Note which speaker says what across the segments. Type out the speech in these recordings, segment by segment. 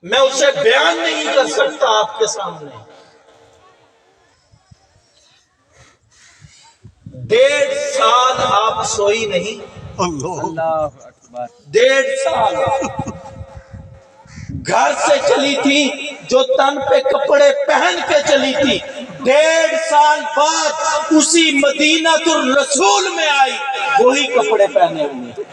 Speaker 1: میں اسے بیان نہیں کر سکتا آپ کے سامنے۔ 1.5 سال آپ سوئی نہیں،
Speaker 2: اللہ اکبر۔
Speaker 1: 1.5 سال گھر سے چلی تھی، جو تن پہ کپڑے پہن کے چلی تھی، 1.5 سال بعد اسی مدینہ الرسول میں آئی، وہی کپڑے پہنے ہوئے۔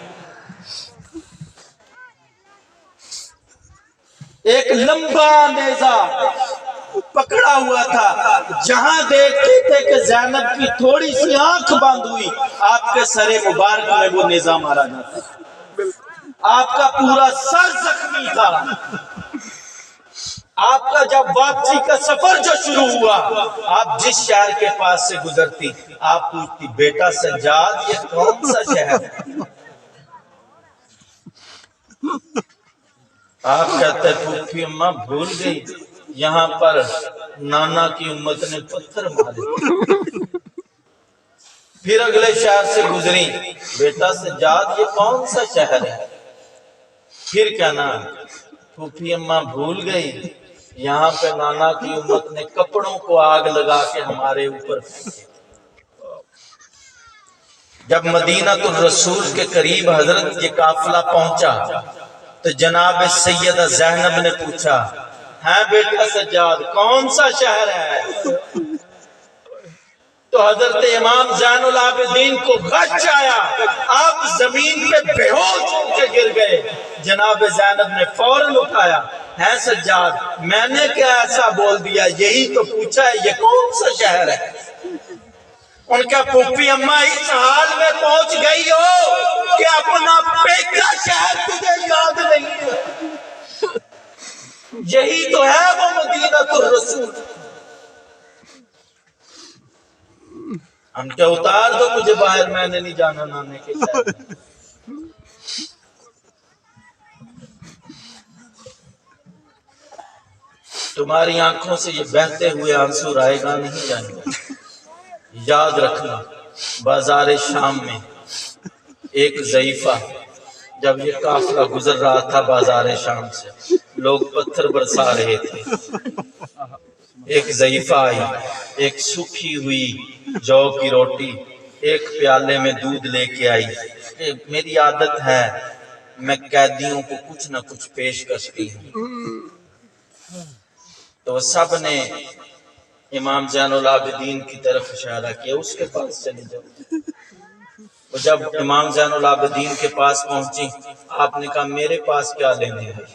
Speaker 1: ایک لمبا نیزہ پکڑا ہوا تھا، جہاں دیکھتے تھے کہ زینب کی تھوڑی سی آنکھ بند ہوئی، آپ کے سر مبارک میں وہ نیزہ مارا جاتا، آپ کا پورا سر زخمی تھا۔ آپ کا جب واپسی کا سفر جو شروع ہوا، آپ جس شہر کے پاس سے گزرتی، آپ پوچھتی بیٹا سجاد یہ کون سا شہر ہے؟ آپ کہتے پھوپھی اماں بھول گئی، یہاں پر نانا کی امت نے پتھر مارے۔ پھر اگلے شہر سے گزری، بیٹا سجاد یہ کون سا شہر ہے؟ پھر کیا نام؟ پھوپھی اماں بھول گئی، یہاں پہ نانا کی امت نے کپڑوں کو آگ لگا کے ہمارے اوپر پھینکے۔ جب مدینہ الرسول کے قریب حضرت یہ قافلہ پہنچا تو جناب سیدہ زینب نے پوچھا، ہے بیٹا سجاد کون سا شہر ہے؟ تو حضرت امام زین العابدین کو غش آیا، آپ زمین پہ بے ہوش ہو کے گر گئے۔ جناب زینب نے فوراً اٹھایا، ہے سجاد میں نے کیا ایسا بول دیا؟ یہی تو پوچھا ہے، یہ کون سا شہر ہے؟ ان کا پھوپھی اماں اس حال میں پہنچ گئی ہو کہ اپنا پیکا شہر تجھے یاد نہیں ہے۔ یہی تو ہے وہ مدینہ الرسول۔ ہم کیا اتار دو مجھے باہر، میں نے نہیں جانا نانے کے شہر میں۔ تمہاری آنکھوں سے یہ بہتے ہوئے آنسو رائے گا نہیں جائیں گے۔ یاد رکھنا بازار شام میں ایک ضعیفہ، جب یہ قافلہ گزر رہا تھا بازار شام سے، لوگ پتھر برسا رہے تھے، ایک ضعیفہ آئی، ایک سوکھی ہوئی جو کی روٹی ایک پیالے میں دودھ لے کے آئی۔ میری عادت ہے میں قیدیوں کو کچھ نہ کچھ پیش کرتی ہوں، تو سب نے امام زین العابدین کی طرف اشارہ کیا، اس کے پاس چلی جاؤ۔ اور جب امام زین العابدین کے پاس پہنچی، آپ نے کہا میرے پاس کیا لینے ہے؟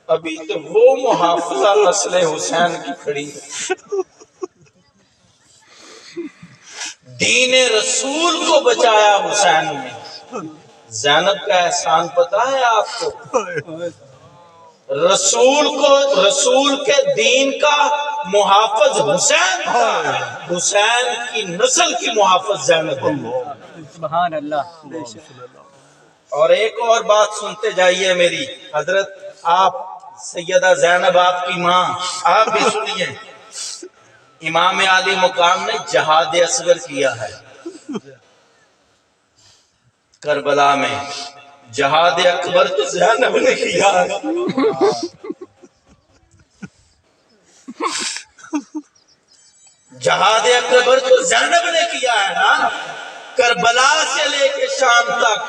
Speaker 1: ابھی تو وہ محافظہ نسل حسین کی کھڑی ہے، دین رسول کو بچایا حسین نے۔ زینب کا احسان پتہ ہے آپ کو؟ رسول کے دین کا محافظ حسین تھا، حسین کی نسل کی محافظ زینب ہے۔
Speaker 2: سبحان اللہ۔
Speaker 1: اور ایک اور بات سنتے جائیے میری، حضرت آپ سیدہ زینب آپ کی ماں، آپ بھی سنیے، امام عالی مقام نے جہاد اصغر کیا ہے کربلا میں، جہاد اکبر تو زینب نے کیا ہے۔ جہاد اکبر تو زینب نے کیا ہے نا، کربلا سے لے کے شام تک،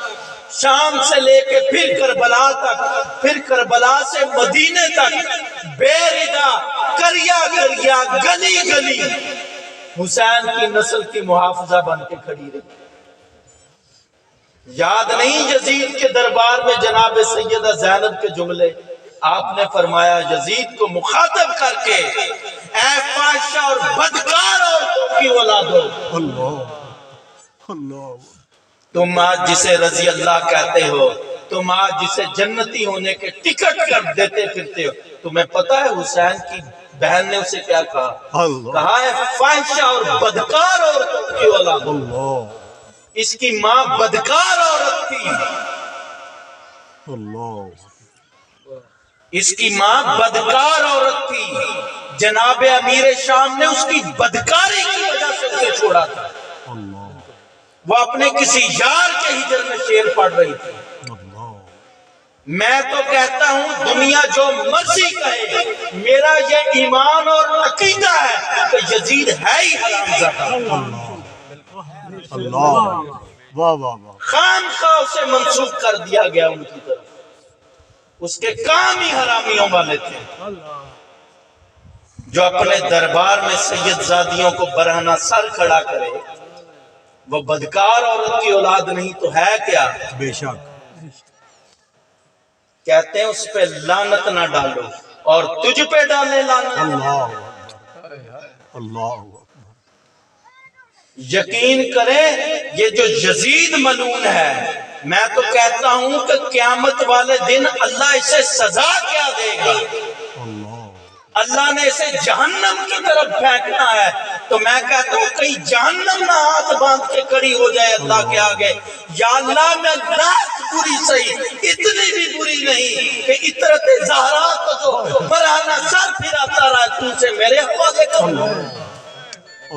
Speaker 1: شام سے لے کے پھر کربلا تک، پھر کربلا سے مدینے تک، بے ردا کریا کریا گلی گلی حسین کی نسل کی محافظہ بن کے کھڑی رہی۔ یاد نہیں یزید کے دربار میں جناب سیدہ زینب کے جملے؟ آپ نے فرمایا یزید کو مخاطب کر کے، اے فاحشہ اور بدکار عورتوں کی اولادو، تم آج جسے رضی اللہ کہتے ہو، تم آج جسے جنتی ہونے کے ٹکٹ کر دیتے پھرتے ہو، تمہیں پتہ ہے حسین کی بہن نے اسے کیا کہا؟ کہا ہے فاحشہ اور بدکار عورتوں کی اولادو۔ اس کی ماں بدکار عورت تھی، اس کی ماں بدکار عورت تھی، جناب امیر شام نے اس کی بدکاری کی وجہ سے اسے چھوڑا تھا۔ وہ اپنے کسی یار کے ہجر میں شعر پڑھ رہی تھی، میں تو کہتا ہوں دنیا جو مرضی کہے، میرا یہ ایمان اور عقیدہ ہے کہ یزید ہے ہی حرامزادہ۔
Speaker 3: اللہ واہ واہ واہ،
Speaker 1: خام خواہ اسے منسوخ کر دیا گیا ان کی طرف، اس کے کام ہی حرامیوں والے تھے۔ جو اپنے دربار میں سید زادیوں کو برہنہ سر کھڑا کرے وہ بدکار عورت کی اولاد نہیں تو ہے کیا؟
Speaker 3: بے شک،
Speaker 1: کہتے ہیں اس پہ لعنت نہ ڈالو اور تجھ پہ ڈالے لعنت۔
Speaker 3: اللہ اللہ،
Speaker 1: یقین کریں یہ جو یزید ملعون ہے، میں تو کہتا ہوں کہ قیامت والے دن اللہ اسے سزا کیا دے گا؟ اللہ نے اسے جہنم کی طرف پھینکنا ہے، تو میں کہتا ہوں کہیں جہنم نہ ہاتھ باندھ کے کھڑی ہو جائے اللہ کے آگے، یا اللہ میں لاکھ بری صحیح اتنی بھی بری نہیں کہ عطرت زہرا کو جو برہنہ سر پھراتا رہا تو سے میرے حوالے کروں۔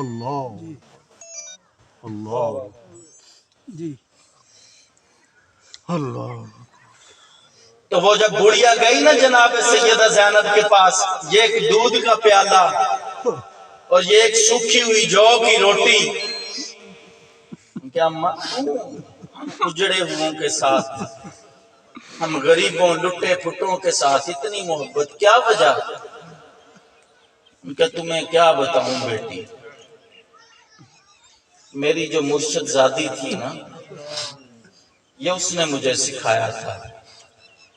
Speaker 3: اللہ اللہ
Speaker 2: جی
Speaker 3: اللہ،
Speaker 1: تو وہ جب بڑھیا گئی نا جناب سیدہ زینب کے پاس، یہ ایک دودھ کا پیالہ اور یہ ایک سوکھی ہوئی جو کی روٹی، کیا ہم اجڑے ہوئوں کے ساتھ، ہم غریبوں لٹے پھٹوں کے ساتھ اتنی محبت کیا وجہ؟ کہ تمہیں کیا بتاؤں بیٹی، میری جو مرشد زادی تھی نا، یہ اس نے مجھے سکھایا تھا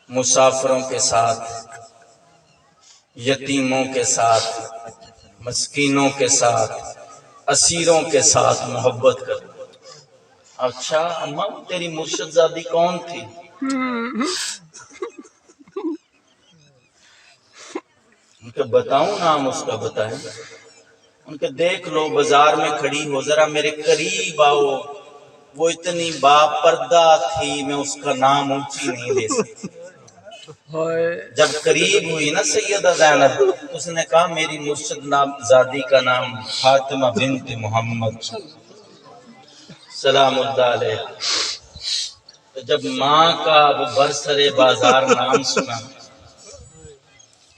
Speaker 1: مسافروں کے ساتھ، یتیموں کے ساتھ، مسکینوں کے ساتھ، اسیروں کے ساتھ محبت کرو۔ اچھا اماں تیری مرشد زادی کون تھی؟ ان کے بتاؤں نام اس کا بتائیں، ان کے دیکھ لو بازار میں کھڑی ہو، ذرا میرے قریب آؤ، وہ اتنی با پردہ تھی میں اس کا نام اونچی نہیں لے سکتی۔ جب قریب ہوئی نا سیدہ زینب، اس نے کہا میری مرشد زادی کا نام فاطمہ بنت محمد سلام اللہ علیہ۔ تو جب ماں کا وہ برسر بازار نام سنا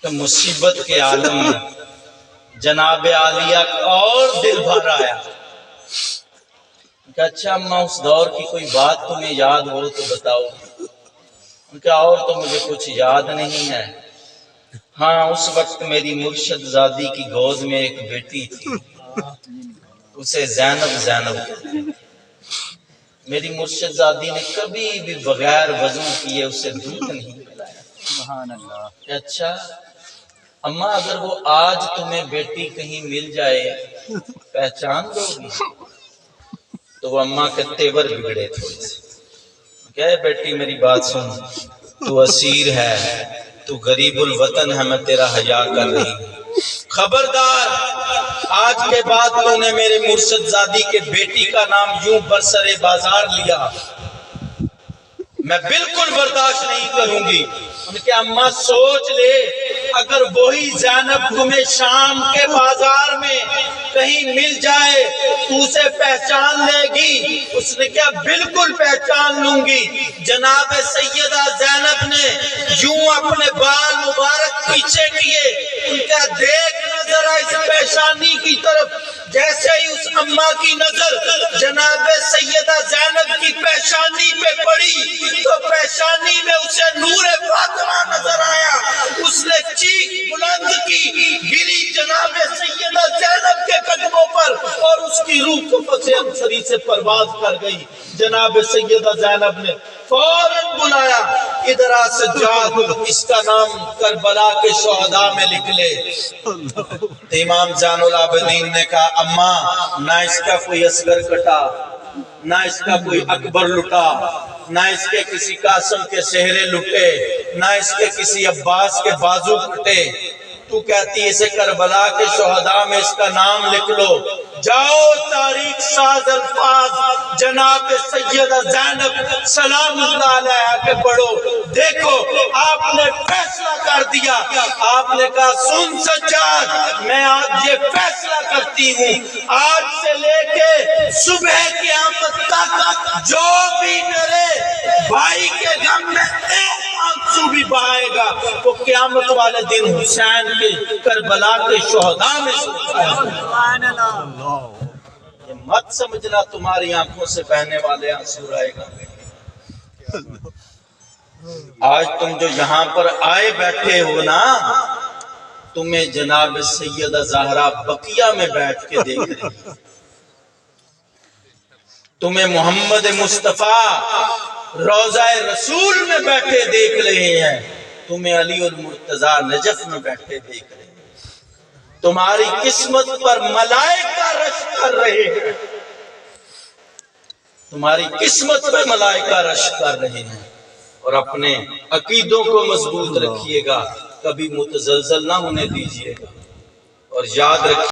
Speaker 1: تو مصیبت کے عالم میں جناب عالیہ کا اور دل بھر آیا کہ اچھا اماں اس دور کی کوئی بات تمہیں یاد ہو تو بتاؤ۔ ان کا اور تو مجھے کچھ یاد نہیں ہے، ہاں اس وقت میری مرشد زادی کی گود میں ایک بیٹی تھی، اسے زینب کہتے ہیں۔ میری مرشد زادی نے کبھی بھی بغیر وضو کیے اسے دودھ نہیں پلایا۔
Speaker 2: سبحان اللہ۔
Speaker 1: کہ اچھا اماں اگر وہ آج تمہیں بیٹی کہیں مل جائے پہچان دو گی؟ تو وہ اماں کے تیور بگڑے تھوڑے سے، کیا ہے بیٹی میری بات سن، تو اسیر ہے، تو غریب الوطن ہے، میں تیرا حیا کر رہی ہوں، خبردار آج کے بعد تو نے میرے مرشد زادی کے بیٹی کا نام یوں برسر بازار لیا، میں بالکل برداشت نہیں کروں گی۔ ان کے اماں سوچ لے اگر وہی زینب تمہیں شام کے بازار میں کہیں مل جائے تو اسے پہچان لے گی؟ اس نے کیا بالکل پہچان لوں گی۔ جناب سیدہ زینب نے یوں اپنے بال مبارک پیچھے کیے، ان کا دیکھ نظر اس پیشانی کی طرف، جیسے ہی اس اماں کی نظر جناب سیدہ زینب کی پیشانی پہ پڑی تو پیشانی میں اسے نور فاطمہ نظر آیا، اس نے چیخ بلند کی، گری جناب سیدہ زینب کے قدموں پر اور اس کی روح قفس انصری سے پرواز کر گئی۔ جناب سیدہ زینب نے فوراً بلایا، ادھر آ سجاد، اس کا نام کربلا کے شہداء میں لکھ لے۔ امام زین العابدین نے کہا اماں نہ اس کا کوئی اصغر کٹا، نہ اس کا کوئی اکبر لٹا، نہ اس کے کسی قاسم کے سہرے لٹے، نہ اس کے کسی عباس کے بازو کٹے، تو کہتی ہے اسے کربلا کے شہداء میں اس کا نام لکھ لو۔ جاؤ تاریخ ساز الفاظ جناب سیدہ زینب سلام اللہ علیہ کے پڑھو، دیکھو آپ نے فیصلہ کر دیا۔ آپ نے کہا سن سجاد، میں آج یہ فیصلہ کرتی ہوں آج سے لے کے صبح قیامت تک جو بھی میرے بھائی کے غم میں ایک آنسو بھی بہائے گا وہ قیامت والے دن حسین کے کربلا کے شہداء میں سے
Speaker 3: اللہ
Speaker 1: یہ مت سمجھنا تمہاری آنکھوں سے بہنے والے آنسو رائے گا۔ آج تم جو یہاں پر آئے بیٹھے ہو نا، تمہیں جناب سیدہ زہرا بقیہ میں بیٹھ کے دیکھ رہی ہے، تمہیں محمد مصطفیٰ روضہ رسول میں بیٹھے دیکھ رہے ہیں، تمہیں علی المرتضیٰ نجف میں بیٹھے دیکھ رہے ہیں، تمہاری قسمت پر ملائکہ رش کر رہے ہیں، تمہاری قسمت پر ملائکہ رش کر رہے ہیں۔ اور اپنے عقیدوں کو مضبوط رکھیے گا، کبھی متزلزل نہ ہونے دیجیے گا، اور یاد رکھیے